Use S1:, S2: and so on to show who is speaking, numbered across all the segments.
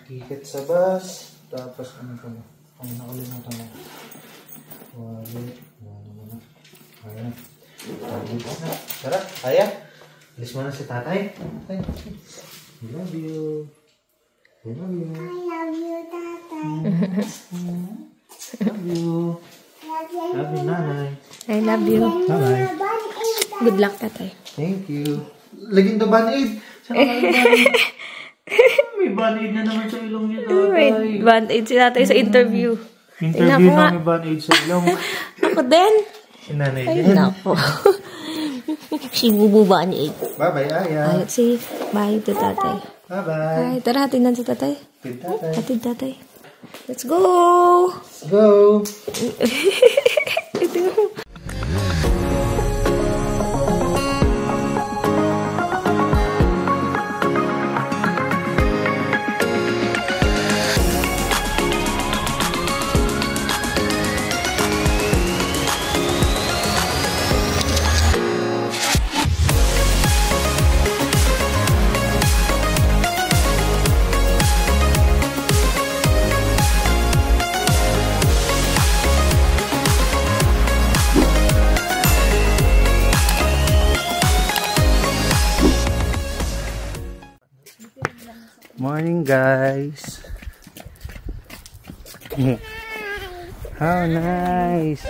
S1: Ticket sa bus. Tapos ano pa mo? Ang nakalimutan mo. Wallet. Ano mo na. Ayan. Tara, kaya. Alis mo na si tatay. I love you. I love you.
S2: I love you, tatay.
S1: Love you. Love you, nanay.
S3: I love you.
S1: Bye-bye.
S3: Good luck, tatay.
S1: Thank you. Laging to band-aid. Saan ka band-aid? May band-aid na naman sa ilong niya, tatay.
S3: Band-aid si tatay sa interview.
S1: Interview na may band-aid sa ilong.
S3: Ako din.
S1: Si nanay
S3: Ay,
S1: din.
S3: napo. Si Bubu band-aid.
S1: Bye-bye, Aya.
S3: Ay, say bye to tatay.
S1: Bye-bye.
S3: Ay, tara, hatinan si tatay.
S1: Tatay.
S3: Hatid tatay. Let's go!
S1: Let's go!
S3: Ito mo.
S1: Morning, guys. How nice.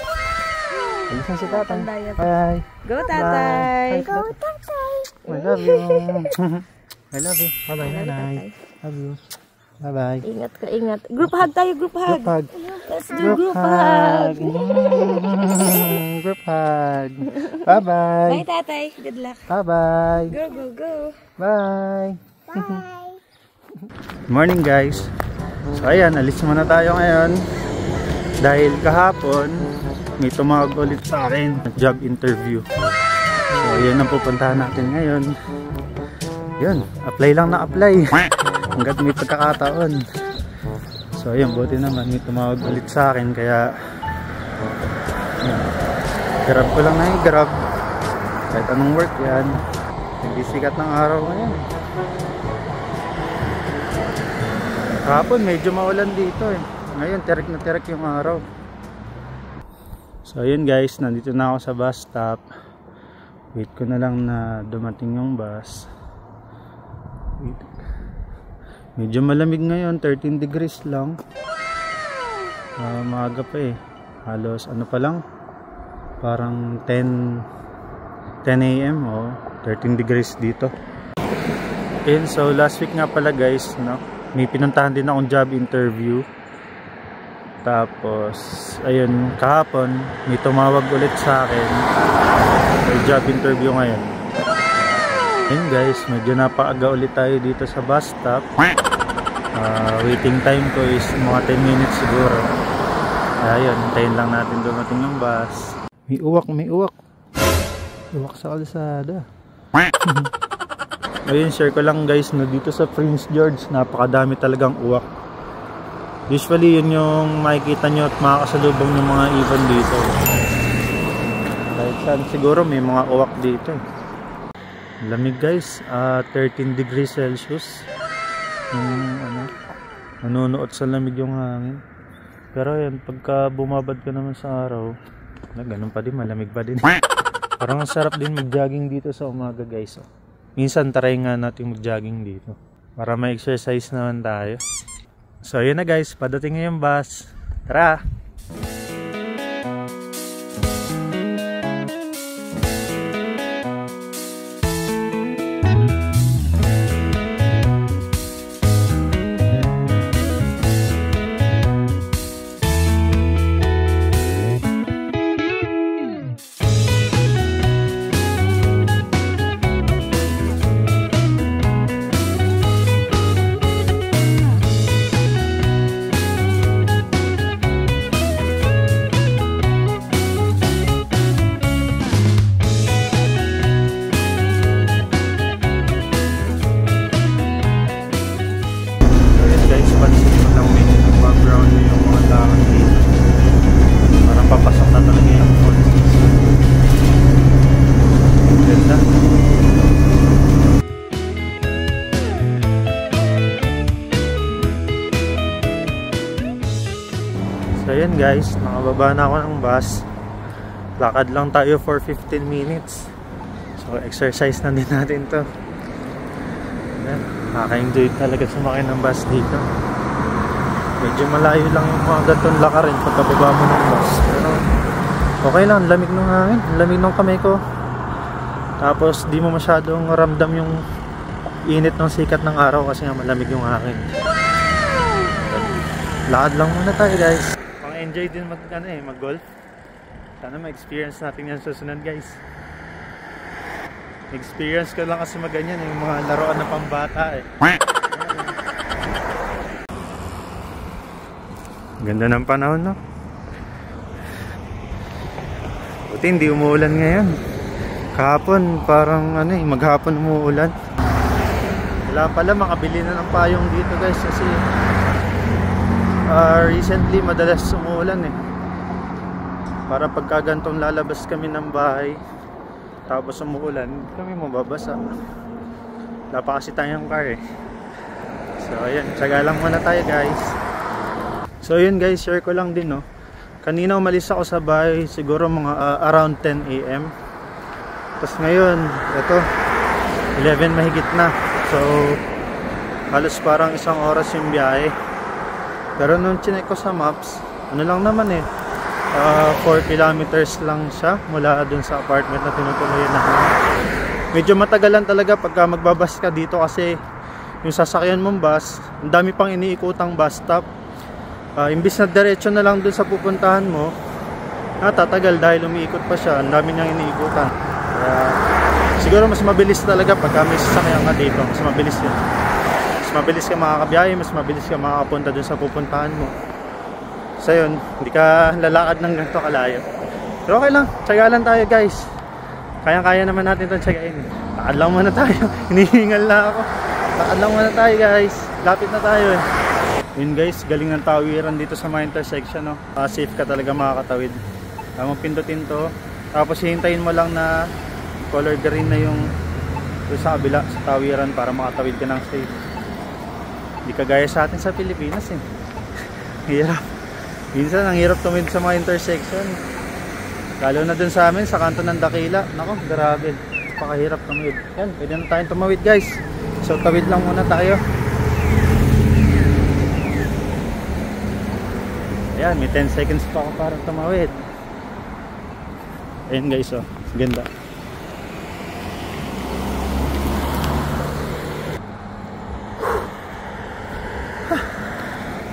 S1: Alisan si tatay. Bye.
S3: Go, tatay.
S1: Go, tatay. I love you. I love you. Bye-bye, nanay. Love you. Bye-bye.
S3: Ingat ka, ingat. Group hug tayo, group hug.
S1: Group hug.
S3: Let's do group hug.
S1: Group hug. Bye-bye.
S3: Bye, tatay. Good luck.
S1: Bye-bye.
S3: Go, go, go.
S1: Bye. Morning, guys. So ayan, alis muna tayo ngayon dahil kahapon may tumawag ulit sa akin, job interview. So ayan ang pupuntahan natin ngayon. Yun, apply lang na apply hanggat may pagkakataon. So ayan, buti naman may tumawag ulit sa akin, kaya yun, grab ko lang na yung grab kahit anong work yan. Nagsisikat ng araw ngayon. Kahapon medyo maulan dito eh. Ngayon tirik na tirik yung araw. So ayun guys, nandito na ako sa bus stop. Wait ko na lang na dumating yung bus. Wait. Medyo malamig ngayon, 13 degrees lang. Maaga pa eh. Halos ano pa lang, parang 10 AM o 13 degrees dito. And so last week nga pala guys, no, may pinuntahan din akong job interview. Tapos ayun, kahapon may tumawag ulit sa akin for job interview ngayon. Ayun guys, medyo napaaga ulit tayo dito sa bus stop. Waiting time ko is mga 10 minutes siguro. Ayun, hintayin lang natin dumating ng bus. May uwak, may uwak. Uwak sa kalsada. Ayun, share ko lang guys na dito sa Prince George, napakadami talagang uwak. Usually yun yung makikita nyo at makakasalubong ng mga ibon dito. Kahit saan siguro may mga uwak dito. Lamig guys, 13 degrees Celsius. Yung ano, nanunuot sa lamig yung hangin. Pero yan, pagka bumabad ka naman sa araw, ganun pa din, malamig pa din. Parang ang sarap din mag-jogging dito sa umaga guys. Minsan try nga natin mag-jogging dito para ma-exercise naman tayo. So yun na guys, padating na yung bus. Tara! So yun guys, nakababa na ako ng bus. Lakad lang tayo for 15 minutes. So exercise na din natin to. Ayan, nakaka-enjoy talaga sumakay ng bus dito. Medyo malayo lang yung mga gatong lakarin pagkababa mo ng bus. Pero okay lang, lamig ng hangin, lamig ng kamay ko. Tapos di mo masyadong ramdam yung init ng sikat ng araw kasi nga malamig yung hangin. Lakad lang muna tayo guys. Pang-enjoy din mag-golf. Sana ma-experience natin yan susunod guys. Experience ko lang kasi maganyan yung mga laruan na pambata eh. Ganda ng panahon no? Buti hindi umuulan ngayon. Kahapon parang maghapon umuulan. Wala pala makabili na ng payong dito guys kasi recently madalas umuulan eh. Para pagkagantong lalabas kami ng bahay tapos umuulan, kami mababasa. Wala pa kasi tayong car eh. So ayan, tsaga lang muna tayo guys. So yun guys, share ko lang din no. Kanina umalis ako sa bahay siguro mga around 10 AM. Tapos ngayon, ito 11 mahigit na. So halos parang isang oras yung biyahe. Pero nung chinek ko sa maps, ano lang naman eh, 4 kilometers lang siya mula dun sa apartment na tinutuloy namin. Medyo matagalan talaga pagka magbabas ka dito kasi yung sasakyan mong bus, ang dami pang iniikutang bus stop. Imbis na diretso na lang dun sa pupuntahan mo, tatagal dahil umiikot pa siya, ang dami niyang iniikutan. Kaya siguro mas mabilis talaga pagka may sasakyan ka dito, mas mabilis yun. Mas mabilis ka makakabiyahe, mas mabilis ka makakapunta dun sa pupuntahan mo. So yun, hindi ka lalakad ng ganito kalayo. Pero okay lang, tsaga lang tayo guys. Kayang-kaya naman natin itong tsagain. Lakad lang muna tayo, hinihingal na ako. Lakad lang muna tayo guys, lapit na tayo eh. Yun guys, galing ng tawiran dito sa mga intersection no? Safe ka talaga makakatawid. Tamang pindutin to. Tapos hihintayin mo lang na color green na yung sa kabila sa tawiran para makatawid ka ng safe. Hindi kagaya sa atin sa Pilipinas eh. Hirap. Minsan ang hirap tumawid sa mga intersection. Lalo na dun sa amin sa kanto ng Dakila. Nako, grabe. Pakahirap tumawid. Yan, pwede na tayong tumawid guys. So tawid lang muna tayo. Ayan, may 10 seconds pa ako para tumawid. Ayan guys, oh, ganda.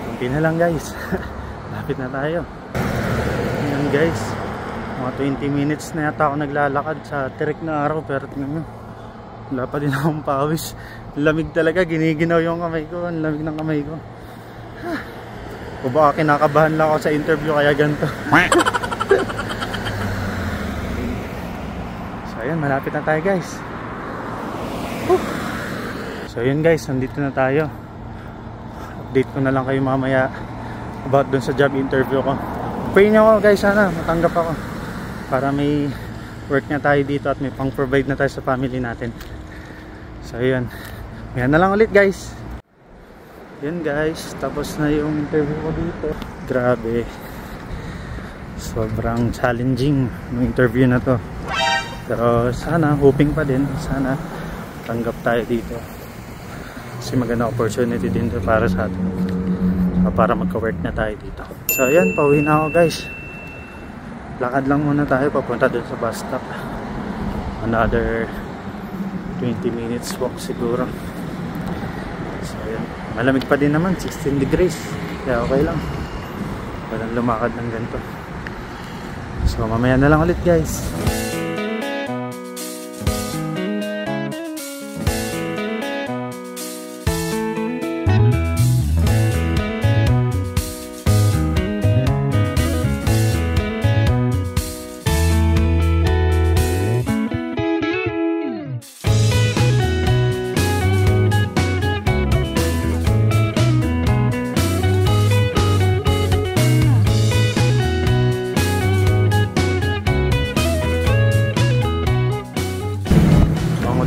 S1: Kunti na lang guys. Lapit na tayo. Ayan guys, mga 20 minutes na yata ako naglalakad sa tirik na araw. Pero tingnan nyo, wala pa din akong pawis. Lamig talaga, giniginaw yung kamay ko. Ang lamig ng kamay ko. O baka kinakabahan lang ako sa interview kaya ganito. So ayun, malapit na tayo guys. So ayun guys, nandito na tayo. Update ko na lang kayo mamaya about dun sa job interview ko. Pray nyo ako guys, sana matanggap ako para may work na tayo dito at may pang provide na tayo sa family natin. So ayun, yan na lang ulit guys. Yan guys, tapos na yung interview ko dito. Grabe, sobrang challenging yung interview na to. Pero sana, hoping pa din, sana tanggap tayo dito. Kasi maganda opportunity din to para sa atin, para magka-work na tayo dito. So ayan, pauwi na ako guys. Lakad lang muna tayo papunta dun sa bus stop. Another 20 minutes walk siguro. So ayan, malamig pa din naman, 16 degrees. Kaya okay lang, walang lumakad ng ganito. So mamaya na lang ulit guys.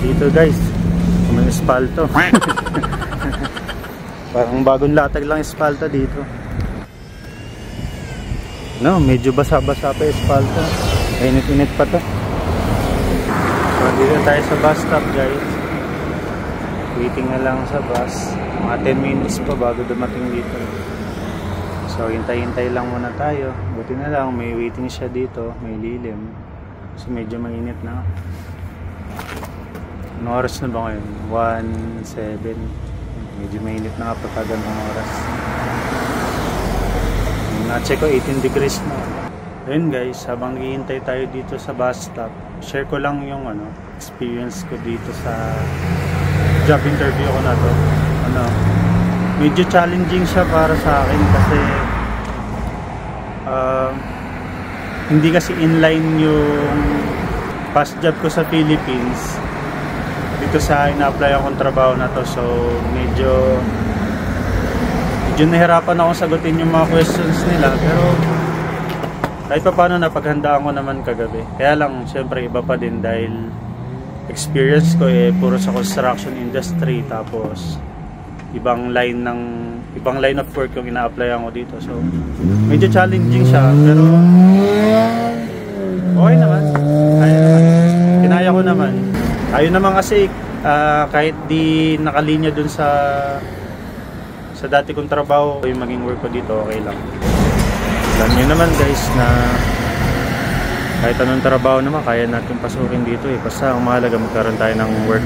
S1: Dito guys, may espalto. Parang bagong latag lang espalto dito. No, medyo basa-basa pa yung espalto. Init-init pa to. So, dito tayo sa bus stop, guys. Waiting na lang sa bus. Mga 10 minutes pa bago dumating dito. So, hintay-hintay lang muna tayo. Buti na lang, may waiting siya dito. May lilim. So, medyo mainit na. Anong oras na ba ngayon? 1:07. Medyo mainit na nga pagkagandang oras. Na-check ko 18 degrees na. Ayun guys, habang naghihintay tayo dito sa bus stop, share ko lang yung experience ko dito sa job interview ko na to. Medyo challenging siya para sa akin kasi hindi kasi inline yung past job ko sa Philippines dito sa ina-apply akong trabaho na to. So medyo nahirapan akong sagutin yung mga questions nila, pero kahit pa paano napaghandaan ko naman kagabi. Kaya lang syempre iba pa din dahil experience ko puro sa construction industry, tapos ibang line of work yung ina-applyan ko dito. So medyo challenging siya, pero okay naman. Kinaya ko naman. Ayun naman kasi kahit di nakalinya dun sa dati kong trabaho, yung maging work ko dito, okay lang. Alam nyo naman guys na kahit anong trabaho naman kaya natin pasukin dito basta ang mahalaga magkaroon tayo ng work.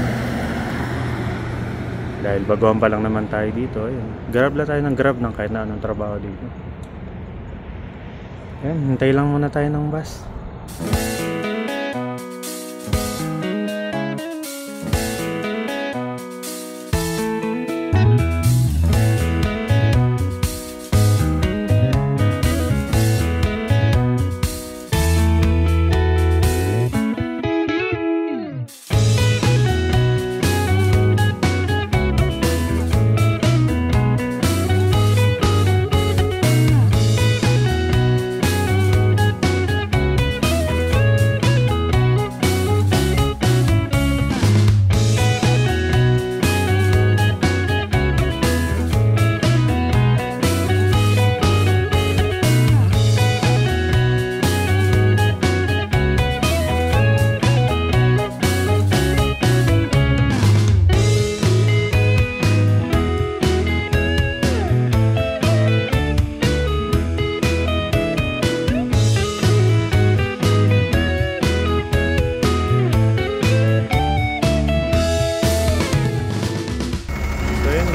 S1: Dahil baguhan pa lang naman tayo dito, ayun. Grab lang tayo ng grab ng kahit na anong trabaho dito. Ayan, hintay lang muna tayo ng bus.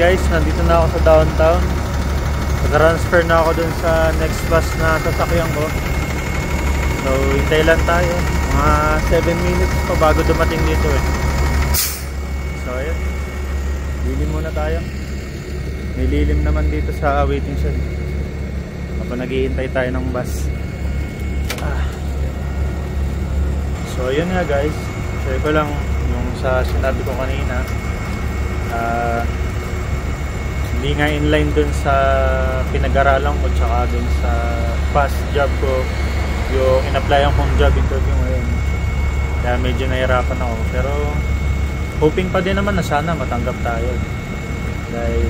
S1: Guys, nandito na ako sa downtown. Nag-transfer na ako dun sa next bus na sasakyan ko. So, hintay lang tayo. Mga 7 minutes pa bago dumating dito So, ayan. Lilim muna tayo. May lilim naman dito sa waiting shed. Habang naghihintay tayo ng bus. So, ayun nga guys. Share ko lang yung sa sinabi ko kanina. Hindi nga inline dun sa pinag-aralan ko tsaka dun sa past job ko yung in-applyan kong job interview ngayon. Kaya medyo nahirapan ako, pero hoping pa din naman na sana matanggap tayo. Dahil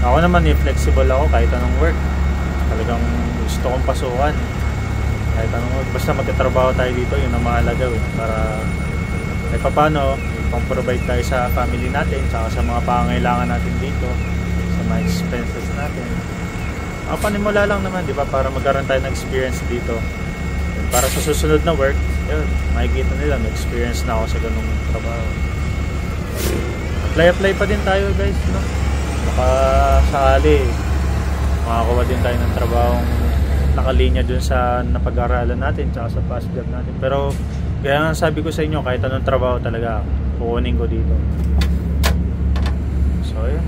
S1: ako naman flexible ako kahit anong work. Talagang gusto kong pasukan kahit anong work, basta magtatrabaho tayo dito, yun ang mahalaga para kahit paano pang-provide tayo sa family natin tsaka sa mga pangangailangan natin dito, mga expenses natin. Ang panimula lang naman, di ba, para magkaroon tayo ng experience dito. And para sa susunod na work, yun, makikita nila, may experience na ako sa ganung trabaho. Apply pa din tayo guys, no? Baka sakali makakuha din tayo ng trabahong nakalinya dun sa napag-aralan natin tsaka sa past job natin. Pero kaya nga sabi ko sa inyo, kahit anong trabaho talaga kukunin ko dito. So yun,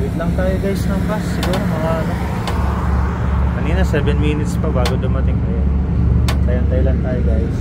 S1: wait lang tayo guys ng bus. Siguro mga kanina 7 minutes pa bago dumating. Tayo lang tayo guys.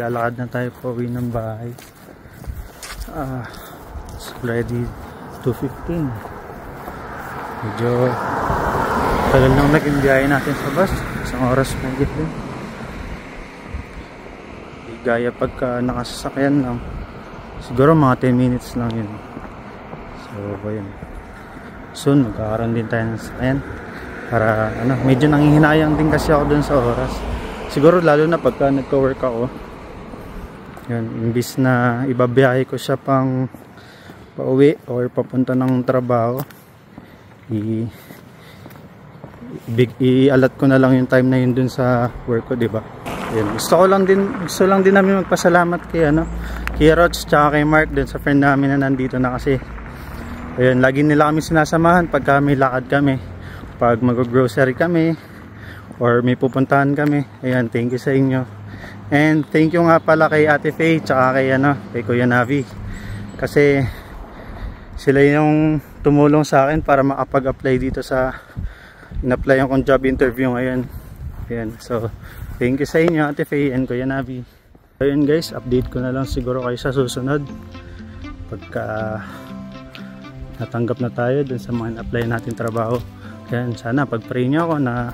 S1: maglalakad na tayo po uwi ng bahay. It's already 2:15. Medyo tagal nang naging biyahe natin sa bus. Isang oras mahigit din. Di gaya pagka nakasasakyan lang. Siguro mga 10 minutes lang yun. So yun. Soon magkakaroon din tayo ng sasakyan. Para medyo nanghihinayang din kasi ako dun sa oras. Siguro lalo na pagka nagka-work ako. Yun, imbis na ibabiyahe ko siya pang pauwi or papunta ng trabaho, i-alat ko na lang yung time na yun dun sa work ko, diba? Yun. Gusto lang din namin magpasalamat kay kay Roch tsaka kay Mark dun sa friend namin na nandito na kasi. Ayun, lagi nila kami sinasamahan pagka may lakad kami, pag mag-grocery kami or may pupuntahan kami. Ayan, thank you sa inyo. And thank you nga pala kay Ate Faye tsaka kay Kuya Navi. Kasi sila yung tumulong sa akin para makapag-apply dito sa in-applyan kong job interview ngayon. Ayan, so thank you sa inyo Ate Faye and Kuya Navi. Ayun guys, update ko na lang siguro kayo sa susunod. Pagka natanggap na tayo dun sa mga in-apply natin trabaho. Ayan, sana pag-pray nyo ako na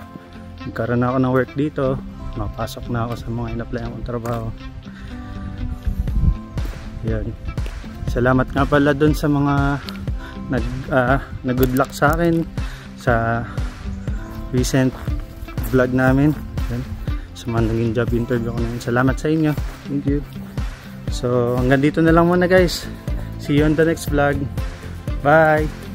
S1: magkaroon ako ng work dito. Mapasok na ako sa mga in-applyan kong trabaho. Yan. Salamat nga pala dun sa mga nag-good luck sa akin sa recent vlog namin. Yan. Sa mga naging job interview ko na yun. Salamat sa inyo. Thank you. So hanggang dito na lang muna guys. See you on the next vlog. Bye!